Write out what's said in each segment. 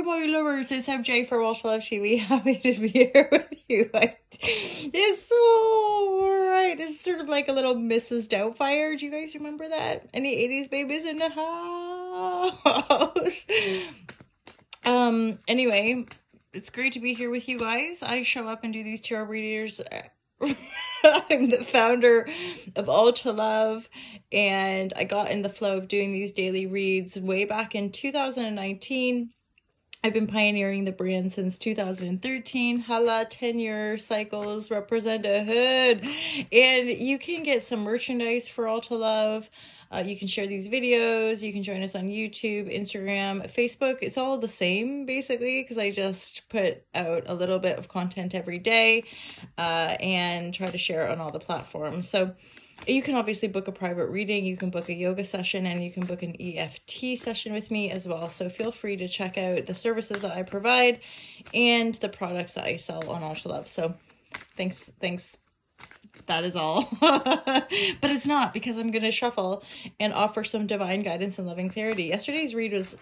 my lovers, it's MJ for Walsh Love Shiwi. Happy to be here with you. It's so right. It's sort of like a little Mrs. Doubtfire. Do you guys remember that? Any 80s babies in the house? Anyway, it's great to be here with you guys. I show up and do these tarot readers. I'm the founder of All to Love, and I got in the flow of doing these daily reads way back in 2019. I've been pioneering the brand since 2013. Holla, 10-year cycles represent a hood. And you can get some merchandise for All to Love. You can share these videos. You can join us on YouTube, Instagram, Facebook. It's all the same, basically, because I just put out a little bit of content every day and try to share it on all the platforms. So you can obviously book a private reading, you can book a yoga session, and you can book an EFT session with me as well. So feel free to check out the services that I provide and the products that I sell on All to Love. So thanks. That is all. But it's not, because I'm going to shuffle and offer some divine guidance and loving clarity. Yesterday's read was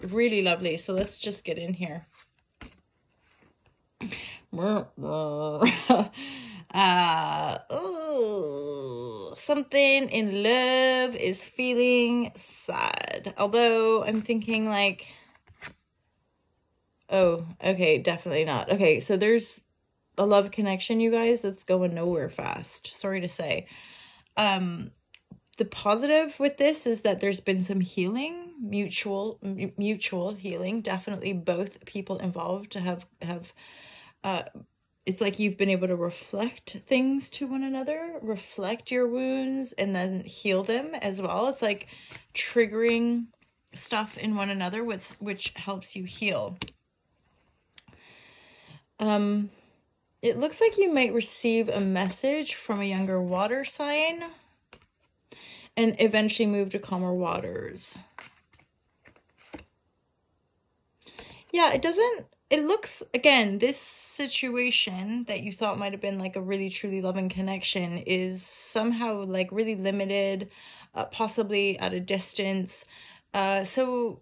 really lovely. So let's just get in here. Something in love is feeling sad. Although I'm thinking like, oh, okay, definitely not. Okay, so there's a love connection, you guys, that's going nowhere fast. Sorry to say. The positive with this is that there's been some healing, mutual healing. Definitely both people involved have it's like you've been able to reflect things to one another, reflect your wounds, and then heal them as well. It's like triggering stuff in one another, which helps you heal. It looks like you might receive a message from a younger water sign and eventually move to calmer waters. Yeah, it looks, again, this situation that you thought might have been like a really truly loving connection is somehow like really limited, possibly at a distance. So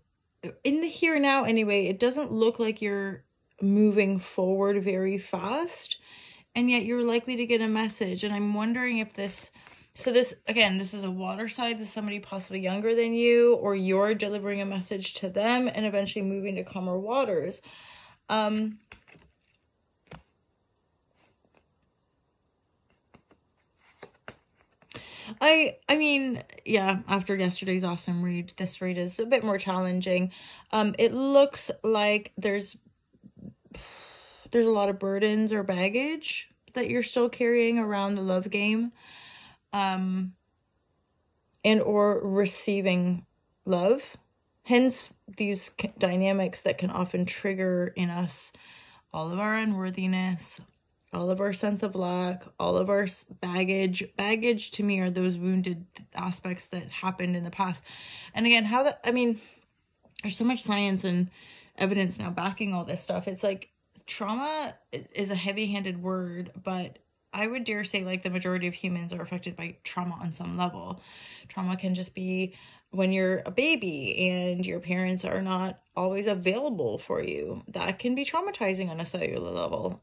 in the here and now anyway, it doesn't look like you're moving forward very fast, and yet you're likely to get a message. And I'm wondering if this again, this is a water side. This is somebody possibly younger than you, or you're delivering a message to them and eventually moving to calmer waters. I mean, yeah, after yesterday's awesome read, this read is a bit more challenging. It looks like there's a lot of burdens or baggage that you're still carrying around the love game, and or receiving love. Hence these dynamics that can often trigger in us all of our unworthiness, all of our sense of lack, all of our baggage. Baggage to me are those wounded aspects that happened in the past. And again, there's so much science and evidence now backing all this stuff. It's like, trauma is a heavy-handed word, but I would dare say like the majority of humans are affected by trauma on some level. Trauma can just be when you're a baby and your parents are not always available for you. That can be traumatizing on a cellular level.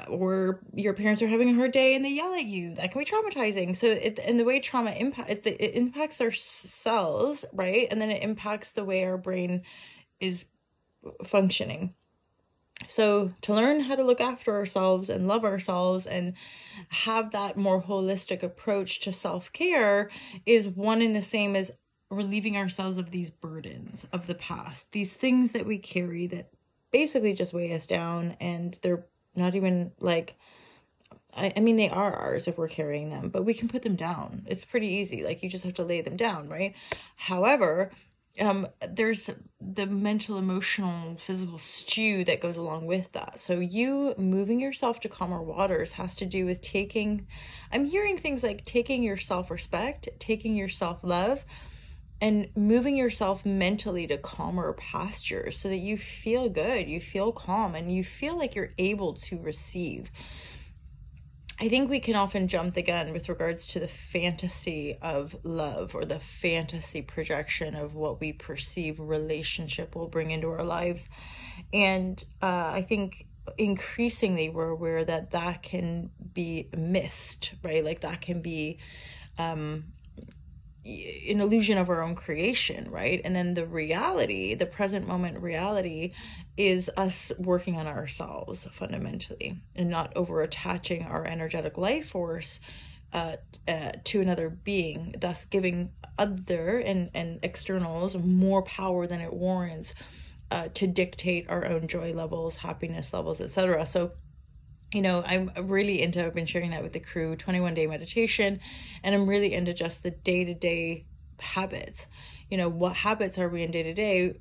Or your parents are having a hard day and they yell at you. That can be traumatizing. So and the way trauma it impacts our cells, right? And then it impacts the way our brain is functioning. So to learn how to look after ourselves and love ourselves and have that more holistic approach to self-care is one and the same as relieving ourselves of these burdens of the past, these things that we carry that basically just weigh us down, and they're not even like, I mean, they are ours if we're carrying them, but we can put them down. It's pretty easy. Like, you just have to lay them down, right? However, there's the mental, emotional, physical stew that goes along with that. So you moving yourself to calmer waters has to do with I'm hearing things like taking your self-respect, taking your self-love, and moving yourself mentally to calmer pastures so that you feel good, you feel calm, and you feel like you're able to receive. I think we can often jump the gun with regards to the fantasy of love, or the fantasy projection of what we perceive relationship will bring into our lives. And I think increasingly we're aware that that can be missed, right? Like that can be an illusion of our own creation, right? And then the reality, the present moment reality, is us working on ourselves fundamentally, and not over attaching our energetic life force to another being, thus giving other and externals more power than it warrants to dictate our own joy levels, happiness levels, etc. So, you know, I'm really into, I've been sharing that with the crew, 21-day meditation, and I'm really into just the day-to-day habits. You know, what habits are we in day-to-day?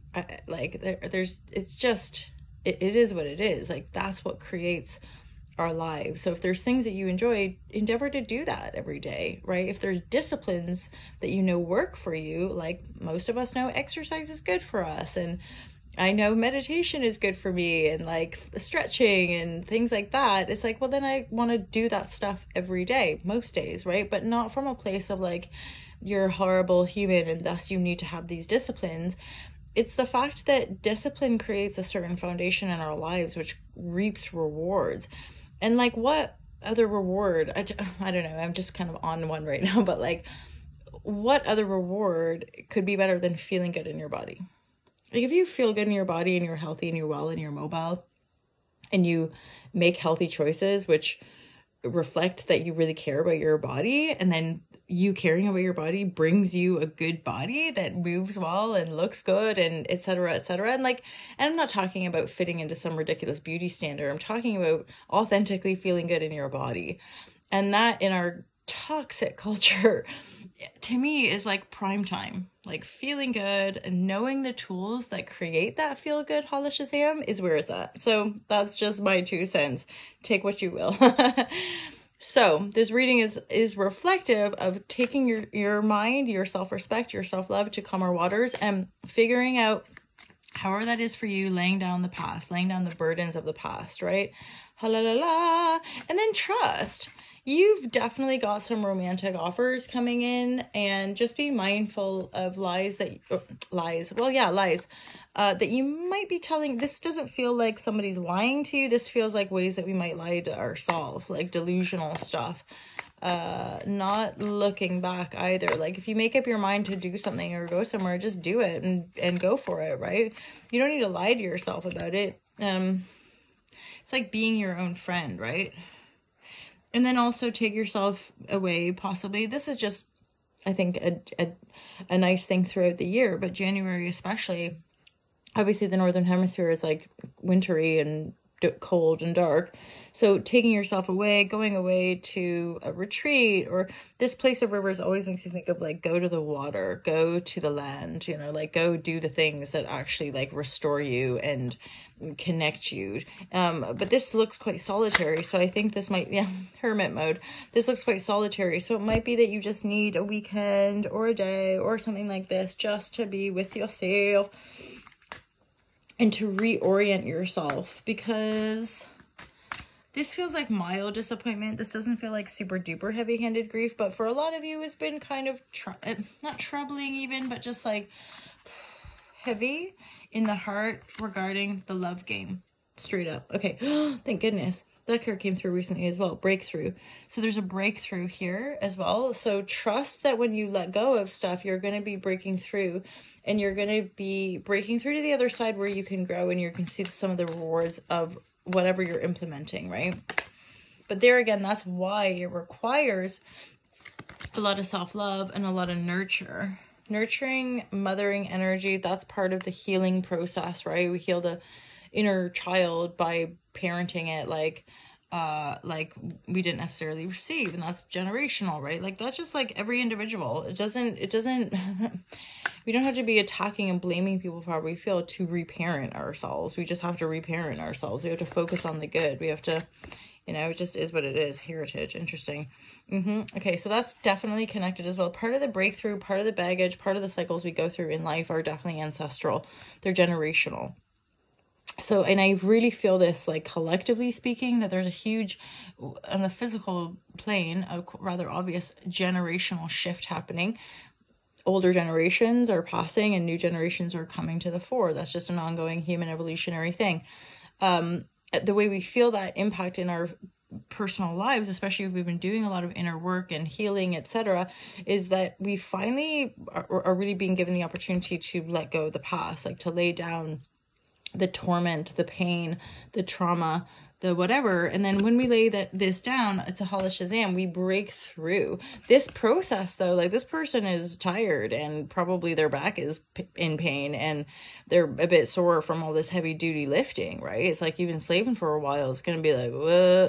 Like it's just, it is what it is. Like that's what creates our lives. So if there's things that you enjoy, endeavor to do that every day, right? If there's disciplines that you know work for you, like most of us know exercise is good for us, and I know meditation is good for me, and like stretching and things like that. It's like, well, then I want to do that stuff every day, most days, right? But not from a place of like, you're a horrible human and thus you need to have these disciplines. It's the fact that discipline creates a certain foundation in our lives, which reaps rewards. And like, what other reward? I don't know. I'm just kind of on one right now, but like, what other reward could be better than feeling good in your body? Like if you feel good in your body and you're healthy and you're well and you're mobile and you make healthy choices, which reflect that you really care about your body, and then you caring about your body brings you a good body that moves well and looks good and etc. etc. And like, and I'm not talking about fitting into some ridiculous beauty standard. I'm talking about authentically feeling good in your body. And that in our toxic culture, to me, is like prime time. Like feeling good and knowing the tools that create that feel good Holla Shazam is where it's at. So that's just my 2 cents. Take what you will. So this reading is reflective of taking your mind, your self-respect, your self-love to calmer waters, and figuring out, however that is for you, laying down the past, laying down the burdens of the past, right? La la la. And then trust. You've definitely got some romantic offers coming in, and just be mindful of lies that you might be telling. This doesn't feel like somebody's lying to you. This feels like ways that we might lie to ourselves, like delusional stuff. Not looking back either. Like if you make up your mind to do something or go somewhere, just do it and go for it, right? You don't need to lie to yourself about it. It's like being your own friend, right? And then also take yourself away, possibly. This is just, I think, a nice thing throughout the year, but January especially. Obviously, the Northern Hemisphere is like wintry and cold and dark. So taking yourself away, going away to a retreat, or this place of rivers always makes you think of like, go to the water, go to the land, you know, like go do the things that actually like restore you and connect you. But this looks quite solitary. So I think this might, hermit mode. This looks quite solitary. So it might be that you just need a weekend or a day or something like this just to be with yourself and to reorient yourself, because this feels like mild disappointment. This doesn't feel like super duper heavy-handed grief, but for a lot of you, it's been kind of, not troubling even, but just like heavy in the heart regarding the love game. Straight up. Okay, thank goodness. That card came through recently as well. Breakthrough. So there's a breakthrough here as well. So trust that when you let go of stuff, you're going to be breaking through, and you're going to be breaking through to the other side where you can grow and you can see some of the rewards of whatever you're implementing, right? But there again, that's why it requires a lot of self-love and a lot of nurture. Nurturing, mothering energy, that's part of the healing process, right? We heal the inner child by parenting it like we didn't necessarily receive, and that's generational, right? Like that's just like every individual. It doesn't we don't have to be attacking and blaming people for how we feel to reparent ourselves. We just have to reparent ourselves. We have to focus on the good. We have to, you know, it just is what it is. Heritage. Interesting. Okay, so that's definitely connected as well. Part of the breakthrough, part of the baggage, part of the cycles we go through in life are definitely ancestral. They're generational. So, and I really feel this, like, collectively speaking, that there's a huge, on the physical plane, a rather obvious generational shift happening. Older generations are passing and new generations are coming to the fore. That's just an ongoing human evolutionary thing. The way we feel that impact in our personal lives, especially if we've been doing a lot of inner work and healing, etc., is that we finally are really being given the opportunity to let go of the past, like to lay down the torment, the pain, the trauma, the whatever. And then when we lay this down, it's a Holla Shazam, we break through this process. Though, like, this person is tired and probably their back is in pain and they're a bit sore from all this heavy duty lifting, right? It's like you've been slaving for a while. It's going to be like,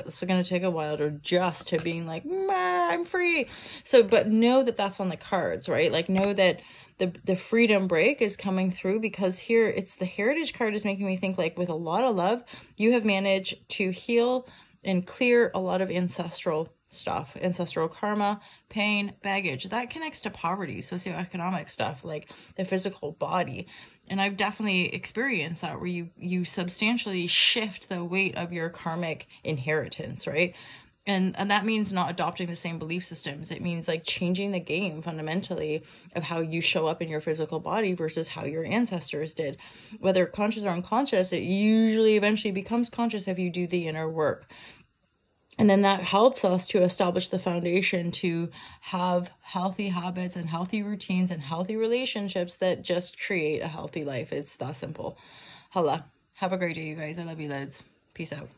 it's going to take a while to adjust to being like, I'm free. So, but know that that's on the cards, right? Like, know that the freedom break is coming through, because here it's the heritage card is making me think, like, with a lot of love, you have managed to heal and clear a lot of ancestral stuff, ancestral karma, pain, baggage that connects to poverty, socioeconomic stuff, like the physical body. And I've definitely experienced that, where you substantially shift the weight of your karmic inheritance, right? And that means not adopting the same belief systems. It means, like, changing the game fundamentally of how you show up in your physical body versus how your ancestors did. Whether conscious or unconscious, it usually eventually becomes conscious if you do the inner work. And then that helps us to establish the foundation to have healthy habits and healthy routines and healthy relationships that just create a healthy life. It's that simple. Holla. Have a great day, you guys. I love you loads. Peace out.